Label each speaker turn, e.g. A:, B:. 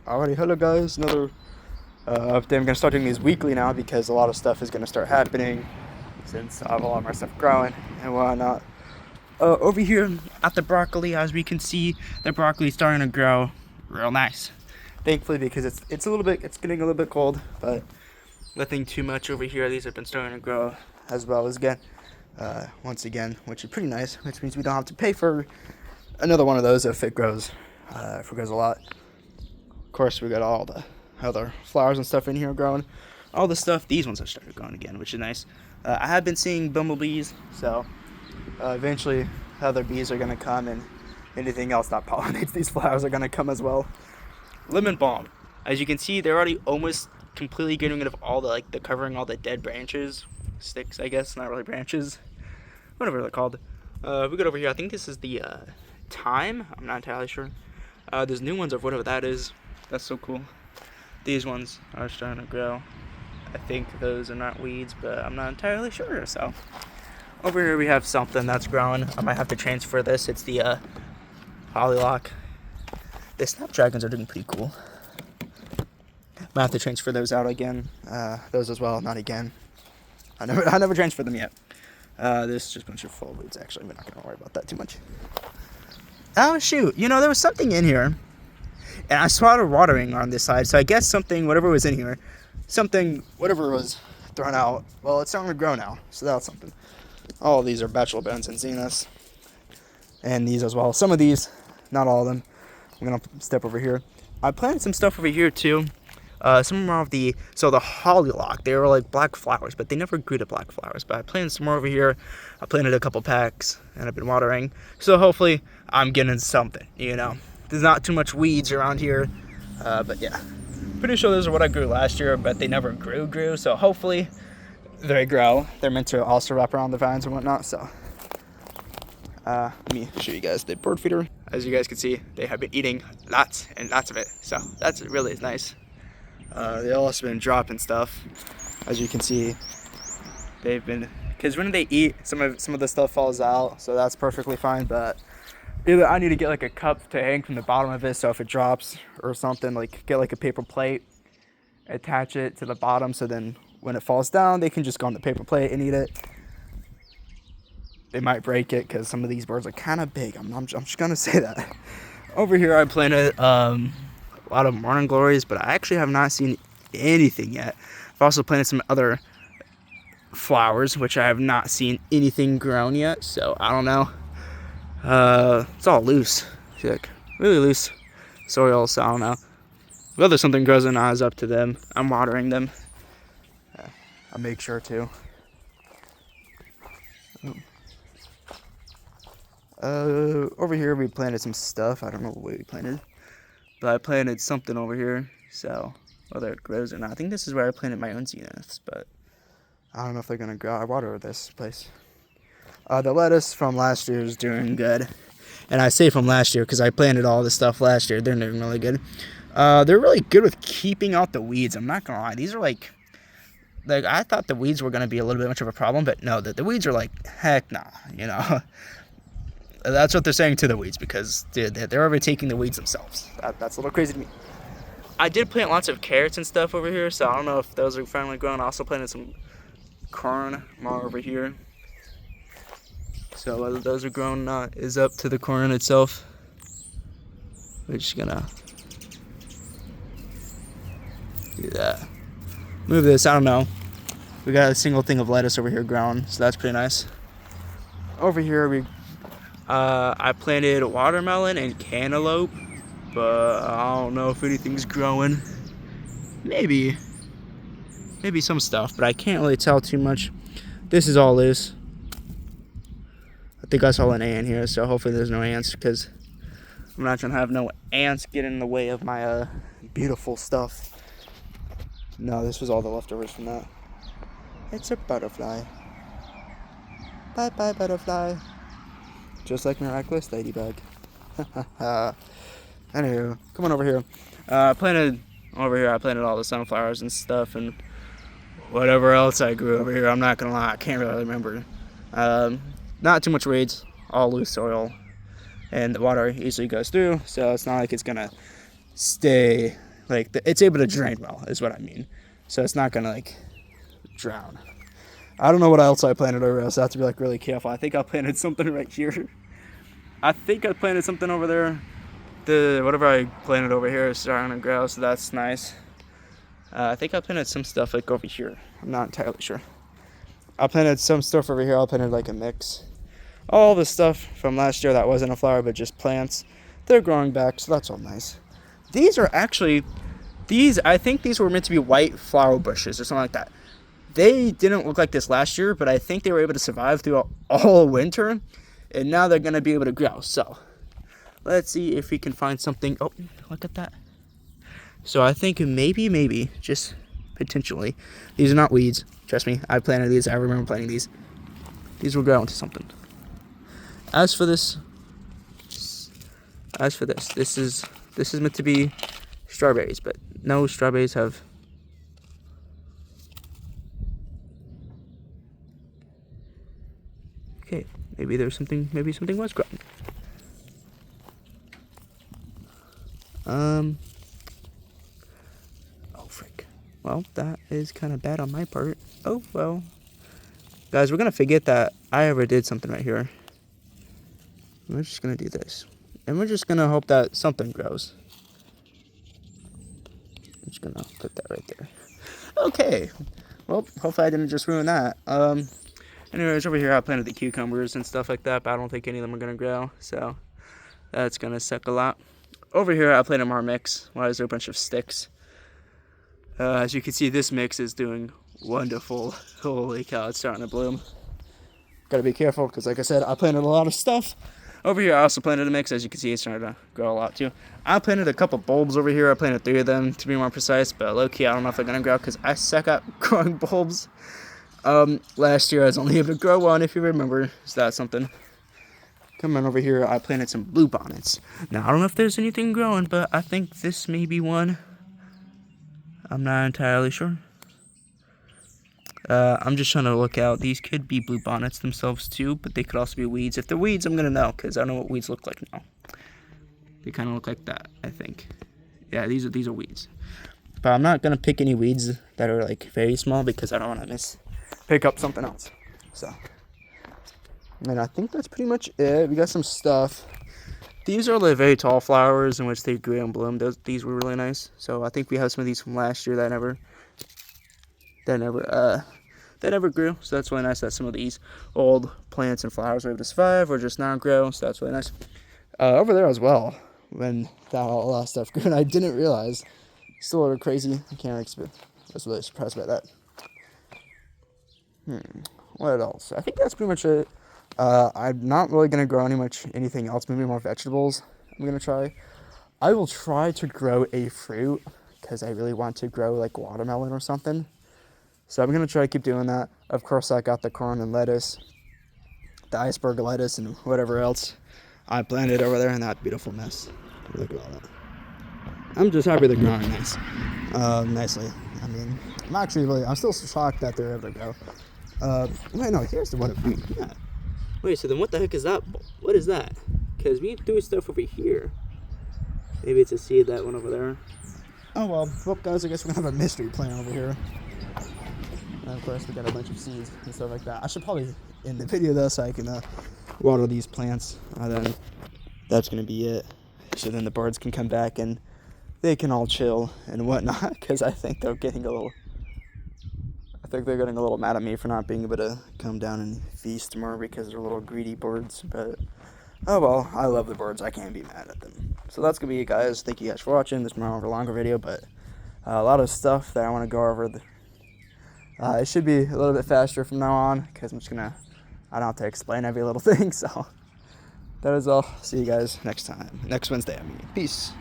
A: Alrighty, hello guys, another update. I'm going to start doing these weekly now because a lot of stuff is going to start happening since I have a lot more stuff growing and whatnot. Over here at the broccoli, as we can see, the broccoli is starting to grow real nice. Thankfully, because it's getting a little bit cold, but nothing too much over here. These have been starting to grow as well as once again, which is pretty nice, which means we don't have to pay for another one of those if it grows a lot. Of course, we got all the other flowers and stuff in here growing. All the stuff, these ones have started growing again, which is nice. I have been seeing bumblebees, so eventually other bees are going to come, and anything else that pollinates these flowers are going to come as well. Lemon balm. As you can see, they're already almost completely getting rid of all the covering all the dead branches. Sticks, I guess, not really branches. Whatever they're called. We got over here, I think this is the thyme. I'm not entirely sure. There's new ones of whatever that is. That's so cool. These ones are starting to grow. I think those are not weeds, but I'm not entirely sure. So over here we have something that's growing. I might have to transfer this. It's the hollyhock. The snapdragons are doing pretty cool. Might have to transfer those out again. Those as well, not again. I never transferred them yet. This is just a bunch of full weeds. Actually, we're not gonna worry about that too much. Oh shoot! You know, there was something in here, and I started watering on this side. So I guess whatever was in here, whatever was thrown out. Well, it's starting to grow now, so that's something. All of these are bachelor buttons and zeniths, and these as well. Some of these, not all of them. I'm gonna step over here. I planted some stuff over here too. Some more of the hollyhock. They were like black flowers, but they never grew to black flowers. But I planted some more over here. I planted a couple packs, and I've been watering. So hopefully I'm getting something. You know, there's not too much weeds around here, but yeah, pretty sure those are what I grew last year, but they never grew. So hopefully they grow. They're meant to also wrap around the vines and whatnot. So let me show you guys the bird feeder. As you guys can see, they have been eating lots and lots of it. So that's really nice. They also been dropping stuff, as you can see. They've been, because when they eat, some of the stuff falls out, so that's perfectly fine. But either I need to get like a cup to hang from the bottom of it, so if it drops or something, like get like a paper plate, attach it to the bottom, so then when it falls down, they can just go on the paper plate and eat it. They might break it because some of these birds are kind of big. I'm just gonna say that. Over here, I planted a lot of morning glories, but I actually have not seen anything yet. I've also planted some other flowers, which I have not seen anything grown yet, so I don't know. It's all loose, like really loose soil, so I don't know. Whether something grows or not is up to them. I'm watering them. I make sure to. Over here we planted some stuff. I don't know what we planted, but I planted something over here, so whether it grows or not. I think this is where I planted my own zeniths, but I don't know if they're gonna grow. I water this place. The lettuce from last year is doing good, and I say from last year because I planted all this stuff last year. They're doing really good. They're really good with keeping out the weeds. I'm not gonna lie. These are like I thought the weeds were gonna be a little bit much of a problem, but no, the weeds are like, heck nah, you know. That's what they're saying to the weeds, because dude, they're overtaking the weeds themselves. That's a little crazy to me. I did plant lots of carrots and stuff over here, so I don't know if those are finally growing. I also planted some corn more over here. So whether those are grown or not is up to the corn itself. We're just gonna do that. Move this, I don't know. We got a single thing of lettuce over here growing, so that's pretty nice. Over here I planted watermelon and cantaloupe, but I don't know if anything's growing. Maybe some stuff, but I can't really tell too much. This is all loose. I think I saw an ant here, so hopefully there's no ants, because I'm not trying to have no ants get in the way of my beautiful stuff. No, this was all the leftovers from that. It's a butterfly. Bye bye butterfly. Just like Miraculous Ladybug. Anywho, come on over here. I planted all the sunflowers and stuff, and whatever else I grew over here. I'm not gonna lie, I can't really remember. Not too much weeds, all loose soil, and the water easily goes through, so it's not like it's gonna stay like, it's able to drain well, is what I mean. So it's not gonna like drown. I don't know what else I planted over there, so I have to be like really careful. I think I planted something right here. I think I planted something over there. The whatever I planted over here is starting to grow, so that's nice. I think I planted some stuff like over here. I'm not entirely sure. I planted some stuff over here. I planted like a mix. All the stuff from last year that wasn't a flower but just plants, they're growing back, so that's all nice. These are actually, I think these were meant to be white flower bushes or something like that. They didn't look like this last year, but I think they were able to survive through all winter, and now they're going to be able to grow. So let's see if we can find something. Oh, look at that. So I think maybe, just potentially, these are not weeds. Trust me, I planted these. I remember planting these. These will grow into something. As for this, this is meant to be strawberries, but no strawberries have. Okay, maybe there's something. Maybe something was growing. Oh frick. Well, that is kind of bad on my part. Oh well, guys, we're gonna forget that I ever did something right here. We're just gonna do this, and we're just gonna hope that something grows. I'm just gonna put that right there. Okay. Well, hopefully I didn't just ruin that. Anyways, over here I planted the cucumbers and stuff like that, but I don't think any of them are gonna grow, so that's gonna suck a lot. Over here I planted more mix. Why is there a bunch of sticks? As you can see, this mix is doing wonderful. Holy cow, it's starting to bloom. Gotta be careful, because like I said, I planted a lot of stuff. Over here I also planted a mix. As you can see, it's starting to grow a lot too. I planted a couple bulbs over here. I planted 3 of them to be more precise, but low-key I don't know if they're gonna grow because I suck at growing bulbs. Last year I was only able to grow 1, if you remember. Is that something? Come on over here, I planted some blue bonnets. Now I don't know if there's anything growing, but I think this may be one. I'm not entirely sure. I'm just trying to look out. These could be blue bonnets themselves too, but they could also be weeds. If they're weeds, I'm gonna know, because I know what weeds look like now. They kind of look like that, I think. Yeah, these are weeds. But I'm not gonna pick any weeds that are like very small, because I don't want to pick up something else. So, and I think that's pretty much it. We got some stuff. These are the very tall flowers in which they grew and bloomed. These were really nice. So I think we have some of these from last year that never grew. So that's really nice that some of these old plants and flowers were able to survive or just now grow. So that's really nice. Over there as well, when that all that stuff grew, and I didn't realize. Still a little crazy. I can't explain. I was really surprised by that. What else? I think that's pretty much it. I'm not really gonna grow anything else. Maybe more vegetables. I'm gonna try. I will try to grow a fruit because I really want to grow like watermelon or something. So I'm gonna try to keep doing that. Of course, I got the corn and lettuce, the iceberg lettuce, and whatever else I planted over there in that beautiful mess. Look at all that. I'm just happy they're growing nicely. I mean, I'm still shocked that they're able to grow. Wait, no, here's the one. Yeah. Wait, so then what the heck is that? What is that? Because we threw stuff over here. Maybe it's a seed, that one over there. Oh, well, guys, I guess we're going to have a mystery plant over here. And, of course, we got a bunch of seeds and stuff like that. I should probably end the video, though, so I can water these plants. Then that's going to be it. So then the birds can come back and they can all chill and whatnot, because I think they're getting a little mad at me for not being able to come down and feast more because they're little greedy birds. But oh well, I love the birds. I can't be mad at them. So that's gonna be it, guys. Thank you guys for watching. This is more of a longer video, but a lot of stuff that I want to go over. It should be a little bit faster from now on, because I don't have to explain every little thing. So that is all. See you guys next time. Next Wednesday, I mean. Peace.